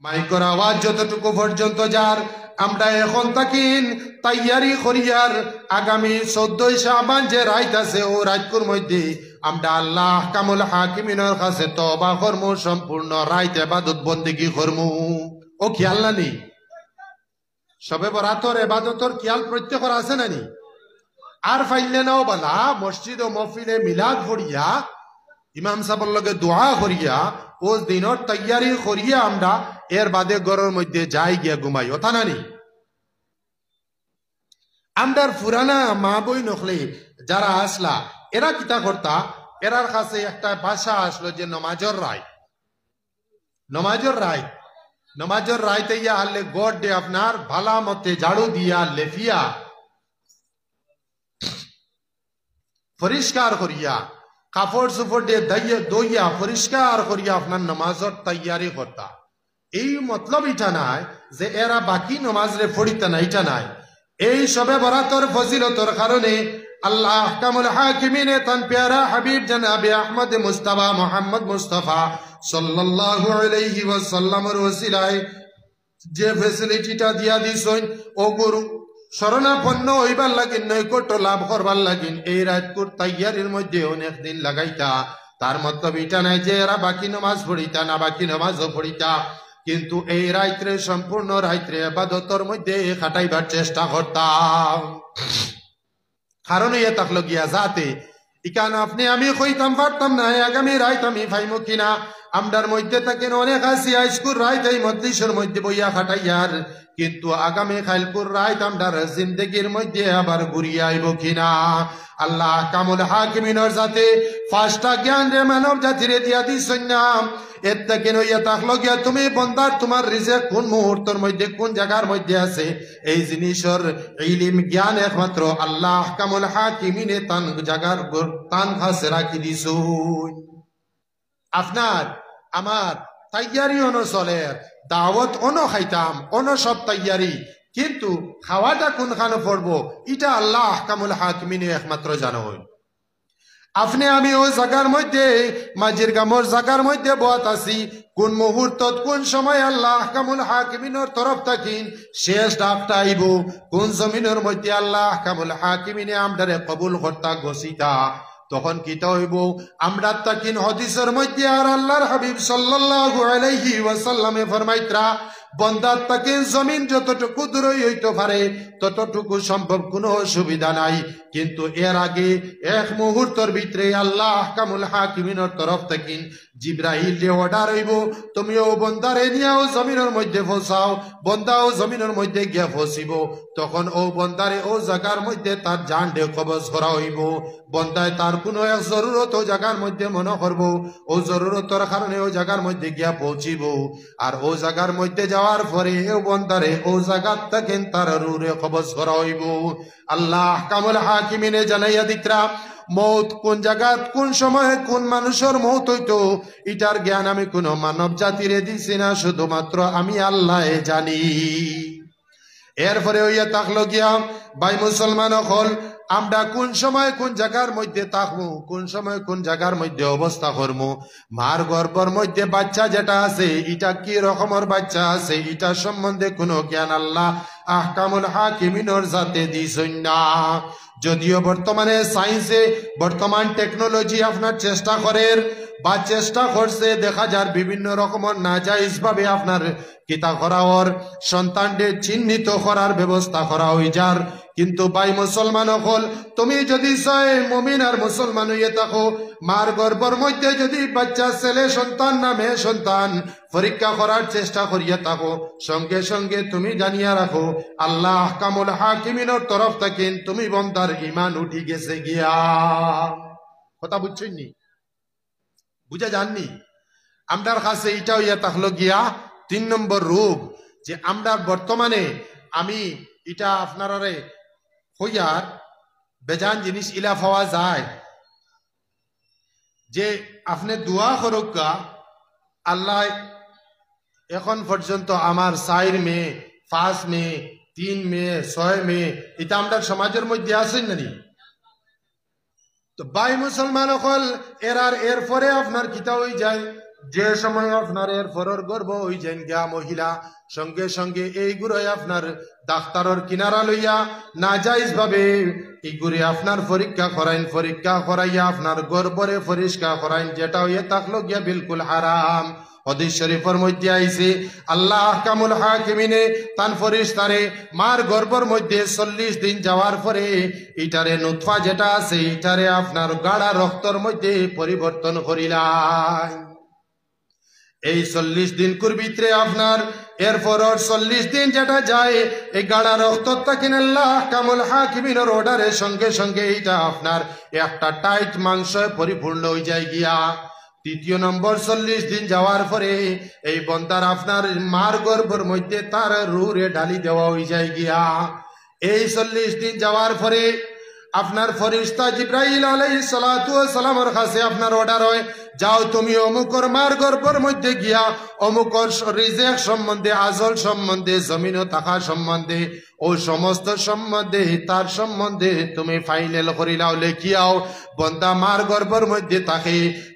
Micro আওয়াজ যতটুকু পর্যন্ত যার আমরা এখন তাকিন তৈয়ারি করিয়ার আগামী 14 শাবান যে রাত আছে ও রাতকুর মধ্যে আমরা আল্লাহ কামুল হাকিমিনের কাছে তওবা করমু, সম্পূর্ণ রাত ইবাদত বন্দেগী করমু। ও খেয়াল নানি সবে বরাতর ইবাদতর খেয়াল প্রত্যেকের আছে নানি? আর ফাইলে নাও বালা মসজিদ ও মহফিলে মিলাদ পড়িয়া ইমাম সাহেবের লগে দোয়া করিয়া ও দিনের তৈয়ারি করিয়া আমরা এর বাদে ঘরের মধ্যে যাই গিয়া ঘুমাই, ওঠা নানি? আমরার পুরানা মা বই নখলে যারা আসলা এরা কিতা করতা, এরার কাছে একটা ভাষা আসলো যে নমাজর রাইতে ইয়া আল্লে গড় দে আপনার ভালা মতে ঝাড়ু দিয়া লেফিয়া পরিষ্কার করিয়া কাপড় চোপড় দিয়ে দইয়া পরিষ্কার করিয়া আপনার নমাজর তৈয়ারি করতা। এই মতলব এটা নাই যে এরা বাকি নমাজ রে পড়িতা না, এটা নাই। এই সবে বরাতর ফজিলতর কারণে আল্লাহ আহকামুল হাকিমিনে তান প্যারা হাবিব জনাবে আহমদ মুস্তাফা মোহাম্মদ মুস্তাফা সাল্লাল্লাহু আলাইহি ওয়াসাল্লামের ওসিলায় যে ফেসিলিটিটা দিয়া দিছেন ও গুরু শরণাপন্ন হইবার লাগিন, নৈকট্য লাভ করবার লাগিন এই রাতকুর তৈয়ারির মধ্যে অনেক দিন লাগাইতা। তার মতলব এটা নাই যে এরা বাকি নমাজ পড়িতা না, বাকি নমাজও পড়িতা, কিন্তু এই রাত্রে সম্পূর্ণ রাত্রে ইবাদতের মধ্যে খাটাইবার চেষ্টা করতাম। কারণ ইয়ে থাকলো গিয়া যাতে ইকান আপনি আমি কইতাম পারতাম না আগামী রাত আমি ফাইমু কিনা। আমরার মধ্যে থাকেন অনেক আসি আইসকুর রাত এই মজলিসের মধ্যে বইয়া খাটাইয়ার, কিন্তু আগামী খাইলকুর রাত আমরার জিন্দগির মধ্যে আবার ঘুরিয়ে আইব কিনা। আল্লাহ কামুল হাকিমিনের যাতে ফার্স্টটা জ্ঞান রে মানব জাতিরে দিয়া দিছেন না। এর থেকে নইয়া থাকলো গিয়া তুমি বন্দার তোমার রিজেক কোন মুহূর্তের মধ্যে কোন জায়গার মধ্যে আছে এই জিনিসের ইলম জ্ঞান একমাত্র আল্লাহ কামুল হাকিমিনে তান জায়গার তান কাছে রাখি দিছুন। আপনার আমার তৈয়ারি অন চলের দাওয়াত অন খাইতাম অন সব তৈয়ারি, কিন্তু খাওয়াটা কোনখানে পড়বো এটা আল্লাহ কামুল হাকিমিনে একমাত্র জানেন। আপনি আমি ওই জায়গার মধ্যে মাঝির গামর জায়গার মধ্যে বত আছি, কোন মুহূর্তত কোন সময় আল্লাহ কামুল হাকিমিনের তরফ থাকিন শেষ ডাকটা আইব, কোন জমিনের মধ্যে আল্লাহ কামুল হাকিমিনে আমদারে কবুল কর্তা গছিতা, তখন কিতা হইব আমরা তাকিন হাদিসের মধ্যে আর আল্লাহর হাবিব সাল্লাল্লাহু আলাইহি ওয়াসাল্লামে ফরমাইতরা বন্দার তাকিন জমিন যতটুকু দূর হইতে পারে ততটুকু সম্ভব কোনো অসুবিধা নাই, কিন্তু এর আগে এক মুহূর্তের ভিতরে আল্লাহ কামুল হাকিমিনের তরফ থেকে জিব্রাইল যে অর্ডার হইব তুমিও বন্দারে নিয়াও জমিনের মধ্যে পৌঁছাও, বন্দাও জমিনের মধ্যে গিয়া পৌঁছিব, তখন ও বন্দারে ও জায়গার মধ্যে তার জান ডে কবজ করা হইব। বন্দায় তার কোনো এক জরুরত ও জায়গার মধ্যে মনে করব, ও জরুরতর কারণে ও জায়গার মধ্যে গিয়া পৌঁছিব, আর ও জায়গার মধ্যে যাওয়ার পরে ও বন্দারে ও জায়গার থেকে তার রুরে কবজ করা হইব। আল্লাহ কামুল হাকিমিনে জানাইয়া দিতরা মৌত কোন জায়গাত কোন সময় কোন মানুষের মৌত হইতো এটার জ্ঞান আমি কোন মানব জাতিরে দিছি না, শুধুমাত্র আমি আল্লাহ জানি। এরপরে হইয়া থাকলো গিয়া ভাই মুসলমান হল আমরা কোন সময় কোন জায়গার মধ্যে থাকবো, কোন সময় কোন জায়গার মধ্যে অবস্থা করবো, মার গর্ভের মধ্যে বাচ্চা যেটা আছে এটা কি রকমের বাচ্চা আছে এটা সম্বন্ধে কোনো জ্ঞান আল্লাহ আহকামুল হাকিমিনের জাতে দিছেন না। যদিও বর্তমানে সায়েন্সে বর্তমান টেকনোলজি আপনার চেষ্টা করেন বা চেষ্টা করছে দেখা যার বিভিন্ন রকমের নাজাইজ ভাবে আপনার কিতা করা ওর সন্তানদের চিহ্নিত করার ব্যবস্থা করা হয়ে যার, কিন্তু ভাই মুসলমান হল তুমি যদি মুমিন আর মুসলমান হইয়া থাকো মার গর্ভের মধ্যে যদি বাচ্চা ছেলে সন্তান না মেয়ে সন্তান পরীক্ষা করার চেষ্টা করিয়া থাকো, সঙ্গে সঙ্গে তুমি জানিয়া রাখো আল্লাহ কামুল হাকিমিনের তরফ থেকে তুমি বন্দার ঈমান উঠি গেছে গিয়া। কথা বুঝছেন নি? বুঝা যাননি? আমরার কাছে এটা হইয়া থাকলো গিয়া 3 নম্বর রোগ যে আমরা বর্তমানে আমি এটা আপনারে হইয়ার বেজান জিনিস ইলা পাওয়া যায় যে আপনি দোয়া করুকা আল্লাহ এখন পর্যন্ত আমার 4 মেয়ে 5 মেয়ে 3 মেয়ে 6 মেয়ে এটা আমরা সমাজের মধ্যে আছেন না নি? তো ভাই মুসলমান হল এরপরে আপনার কিতা হয়ে যায় যে সময় আপনার এর ফরর গর্ব হই যেন গা মহিলা সঙ্গে সঙ্গে এইগুলোই আপনার ডাক্তারের কিনারা লইয়া নাজাইজ ভাবে এইগুলি আপনার পরীক্ষা করাইয়া আপনার গর্বরে পরিষ্কার করাইন, যেটা হইয়া থাকলো গিয়া বিলকুল হারাম। হাদিস শরীফের মধ্যে আইছে আল্লাহ আহকামুল হাকিমিনে তান ফেরেশতারে মার গর্ভের মধ্যে 40 দিন যাওয়ার পরে ইটারে নুতফা যেটা আছে ইটারে আপনার গাঢ় রক্তের মধ্যে পরিবর্তন করিলাই। এই 40 দিন ভিতরে আপনার এরপর 40 দিন যেটা যায় এই গাঢ় রক্তটা কিনে আল্লাহ আহকামুল হাকিমিনের অর্ডারে সঙ্গে সঙ্গে এইটা আপনার একটা টাইট মাংস পরিপূর্ণ হয়ে যায় গিয়া। তৃতীয় নম্বর 40 দিন যাওয়ার পরে এই বন্দার আপনার মার গর্ভের মধ্যে তার রুরে ঢালি দেওয়া হয়ে যায় গিয়া। এই 40 দিন যাওয়ার পরে আপনার ফেরেশতা জিবরাইল আলাইহিস সালাতু ওয়াস সালামের কাছে আপনার অর্ডার হয়, যাও তুমি অমুকর মার গর্ভের মধ্যে গিয়া অমুকর রিজেক সম্বন্ধে, আজল সম্বন্ধে, জমিন ও টাকা সম্বন্ধে, ও সমস্ত সম্বন্ধে তার সম্বন্ধে তুমি ফাইনাল করিলাও, লেখিয়াও। বন্দা মার গর্ভের মধ্যে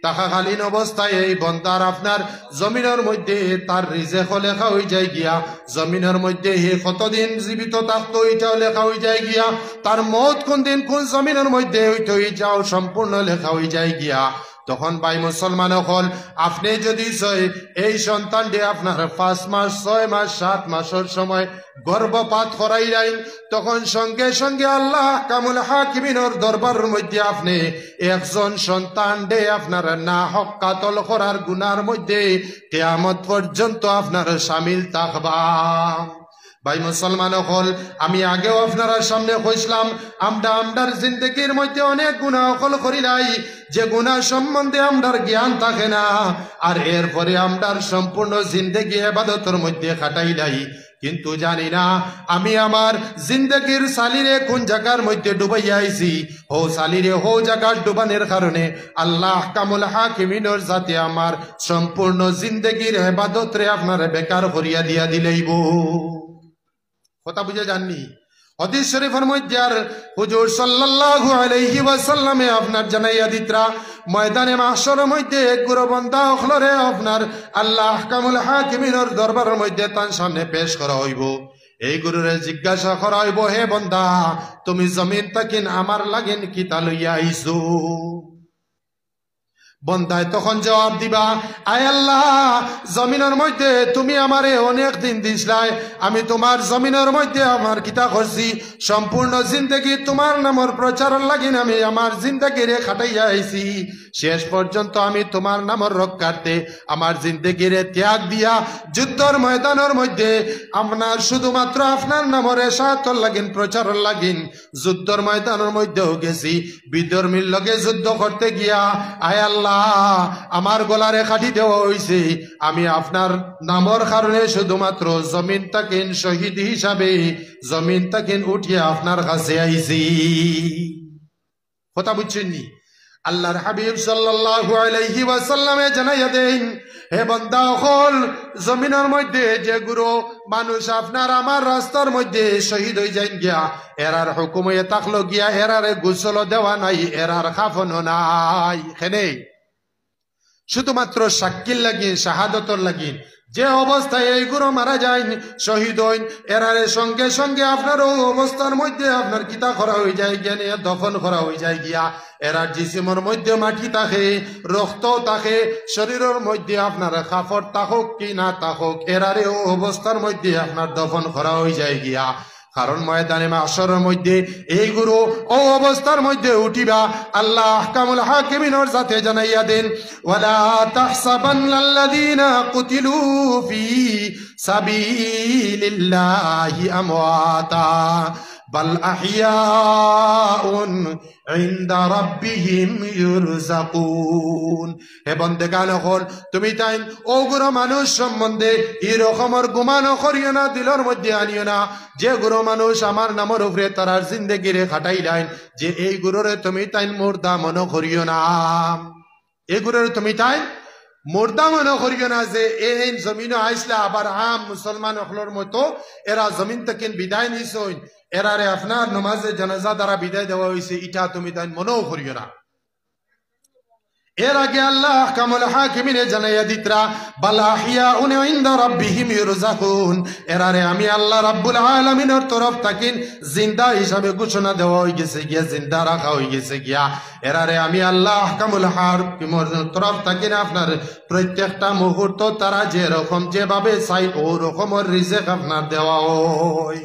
থাকাকালীন অবস্থায় এই বন্দার আপনার জমিনের মধ্যে তার রিজেক লেখা হয়ে যায় গিয়া, জমিনের মধ্যে হে কতদিন জীবিত থাকতো এটাও লেখা হয়ে যায় গিয়া, তার মত কোন দিন কোন জমিনের মধ্যে হইতে যাও সম্পূর্ণ লেখা হয়ে যায় গিয়া। তখন ভাই মুসলমান হল আপনি যদি এই সন্তানটি আপনার 5 মাস 6 মাস 7 মাসের সময় গর্ভপাত করাইলেন, তখন সঙ্গে সঙ্গে আল্লাহ কামুল হাকিমিনের দরবারের মধ্যে আপনি একজন সন্তান ডে আপনার না হক কাতল করার গুনার মধ্যে কিয়ামত পর্যন্ত আপনার শামিল থাকবা। ভাই মুসলমান হল আমি আগেও আপনার সামনে কইছিলাম আমরার জিন্দগির মধ্যে অনেক গুনাহ করিলাই, যে গুনাহ সম্বন্ধে আমরার জ্ঞান থাকে না, আর এরপরে আমরার সম্পূর্ণ জিন্দগি ইবাদতের মধ্যে কাটাইলাই, কিন্তু জানি না আমি আমার জিন্দগির সালিরে কোন জায়গার মধ্যে ডুবাইয়া আইছি। ও সালিরে হো জায়গা ডুবানের কারণে আল্লাহ কামুল হাকিমিনের যাতে আমার সম্পূর্ণ জিন্দগির ইবাদত রে আপনার বেকার করিয়া দিয়া দিলেইব। কথা বুঝে জাননি? হাদিস শরীফের মধ্যে আর হুজুর সাল্লাল্লাহু আলাইহি ওয়াসাল্লামে আপনার জানাইয়া দিতরা ময়দানে মাহশরের মধ্যে এক গুরু বান্দা হলরে আপনার আল্লাহ আহকামুল হাকিমিনের দরবারের মধ্যে তার সামনে পেশ করা হইব। এই গুরুরে জিজ্ঞাসা করা হইব, হে বান্দা তুমি জমিন তাকিন আমার লাগেন কিতা লইয়া আইছো? বন্দায় তখন জবাব দিবা, আয় আল্লাহ জমিনের মধ্যে তুমি আমারে অনেক দিন দিছলাই, আমি তোমার জমিনের মধ্যে আমার কিতা করছি, সম্পূর্ণ জিন্দগি তোমার নামের প্রচারের লাগিন আমি আমার জিন্দগিরে খাটাইয়া আইছি, শেষ পর্যন্ত আমি তোমার নামের রক্ষার্থে আমার জিন্দগিরে ত্যাগ দিয়া যুদ্ধর ময়দানের মধ্যে আপনার শুধুমাত্র আপনার নামের এশাআতর লাগিন প্রচারের লাগিন যুদ্ধর ময়দানের মধ্যেও গেছি, বিধর্মীর লগে যুদ্ধ করতে গিয়া আয় আল্লাহ আমার গলারে কাটি দেওয়া হয়েছে, আমি আপনার নামর কারণে শুধুমাত্র জমিন তাকিন শহীদ হিসাবে জমিন তাকিন উঠিয়ে আপনার কাছে আইছি। কথা বুঝছেন নি? আল্লাহর হাবিব সাল্লাল্লাহু আলাইহি ওয়াসাল্লামে জানাইয়া দেন, হে বান্দা হল জমিনের মধ্যে যে গুরু মানুষ আপনার আমার রাস্তার মধ্যে শহীদ হয়ে যান গিয়া, এরার হুকুম হয়ে থাকলো গিয়া এরারে গোসল দেওয়া নাই, এরার কাফনও নাই, এখানে শুধুমাত্র সাক্ষীর লাগিন শাহাদতর লাগিন যে অবস্থায় এইগুলো মারা যায় শহীদ হইন, এরারে সঙ্গে সঙ্গে আপনার অবস্থার মধ্যে আপনার কিতা করা হয়ে যায় গিয়া নিয়ে দফন করা হয়ে যায় গিয়া, এরার জিসিমের মধ্যে মাটি থাকে, রক্ত থাকে, শরীরের মধ্যে আপনার কাপড় থাকুক কি না থাকুক এরারে ও অবস্থার মধ্যে আপনার দফন করা হয়ে যায় গিয়া। কারণ ময়দানে মাহশরের মধ্যে এই গুরু ও অবস্থার মধ্যে উঠিবা আল্লাহ আহকামুল হাকিমিনের সাথে জানাইয়া দেন, ওয়ালা তাহসাবান্নাল্লাযীনা কুতিলু ফি সাবিলিল্লাহি আমওয়াতা বাল আহইয়াউন ইনদা রাব্বিহিম ইউরযাকুন। হে বন্দেগান হল তুমি তাই ওগুলো মানুষ সম্বন্ধে এরকমের গুমানো করিও না, দিলের মধ্যে আনিও না যে গুরু মানুষ আমার নামের উপরে তারার জিন্দেগিরে খাটাইলেন, যে এই গুরুরে তুমি তাই মুর্দা মনে করিও না, এই গুরুরে তুমি তাই মুর্দা মনে করিও না, যে এই জমিনে আইসলে আবার আম মুসলমান হলর মতো এরা জমিন থেকে বিদায় নিছইন, এরারে আপনার নমাজে জানাজা দ্বারা বিদায় দেওয়া হয়েছে, ইটা তুমি তাই মনেও করিও না। এর আগে আল্লাহ আহকামুল হাকিমিনে জানাইয়া দিতরা বাল আহিয়াউন ইনদা রাব্বিহিম ইরযাকুন। এরারে আমি আল্লাহ রাব্বুল আলামিনের তরফ থেকে জিন্দা হিসাবে ঘোষণা দেওয়া হয়ে গেছে গিয়া, জিন্দা রাখা হয়ে গেছে গিয়া। এরারে আমি আল্লাহ আহকামুল হাকিমের তরফ থেকে আপনার প্রত্যেকটা মুহূর্ত তারা যেরকম যেভাবে চাই ও রকমের রিজিক আপনার দেওয়া হয়।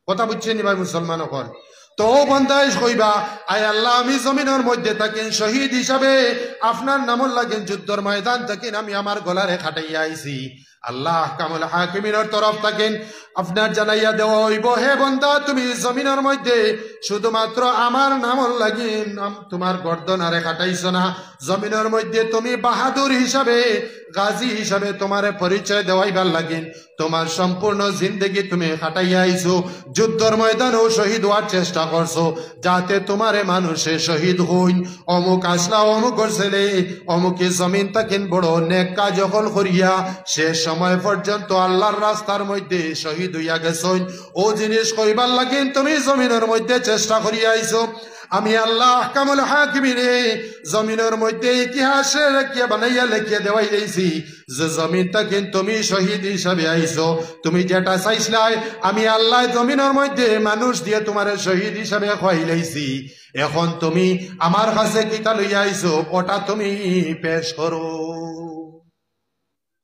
কথা বুঝছেন ভাই মুসলমান হল? তো বন্দাইশ কইবা আয় আল্লাহ আমি জমিনের মধ্যে থাকেন শহীদ হিসাবে আপনার নামল লাগেন যুদ্ধর ময়দান থাকেন আমি আমার গলারে খাটাইয়া আইছি। আল্লাহ কামুল হাকিমিনের তরফ থাকেন আপনার জানাইয়া দেওয়া হইব হে বন্দা তুমি জমিনের মধ্যে শুধুমাত্র আমার নামল লাগিন তোমার গর্দন আরে খাটাইছ না, জমিনের মধ্যে তুমি বাহাদুর হিসাবে গাজী হিসাবে তোমারে পরিচয় দেওয়াইবার লাগিন তোমার সম্পূর্ণ জিন্দগি তুমি খাটাইয়া আইছো, যুদ্ধর ময়দানেও শহীদ হওয়ার চেষ্টা করছো যাতে তোমারে মানুষে শহীদ হইন। অমুক আসলা অমুকর ছেলে অমুকে জমিন থাকেন বড় নেক কাজ যখন করিয়া শেষ সময় পর্যন্ত আল্লাহর রাস্তার মধ্যে শহীদ হইয়া গেছইন, ও জিনিস কইবার লাগিন তুমি জমিনের মধ্যে চেষ্টা করিয়া আইছো। আমি আল্লাহ আহকামুল হাকিমিনে জমিনের মধ্যে ইতিহাসে লেখিয়া বানাইয়া লেখিয়া দেওয়াই দিয়েছি যে জমিনটা কিন্তু তুমি শহীদ হিসাবে আইছো, তুমি যেটা চাইছিলাই আমি আল্লাহ জমিনের মধ্যে মানুষ দিয়ে তোমার শহীদ হিসাবে খোয়াই লাইছি। এখন তুমি আমার কাছে কিতা লইয়া আইছো ওটা তুমি পেশ করো।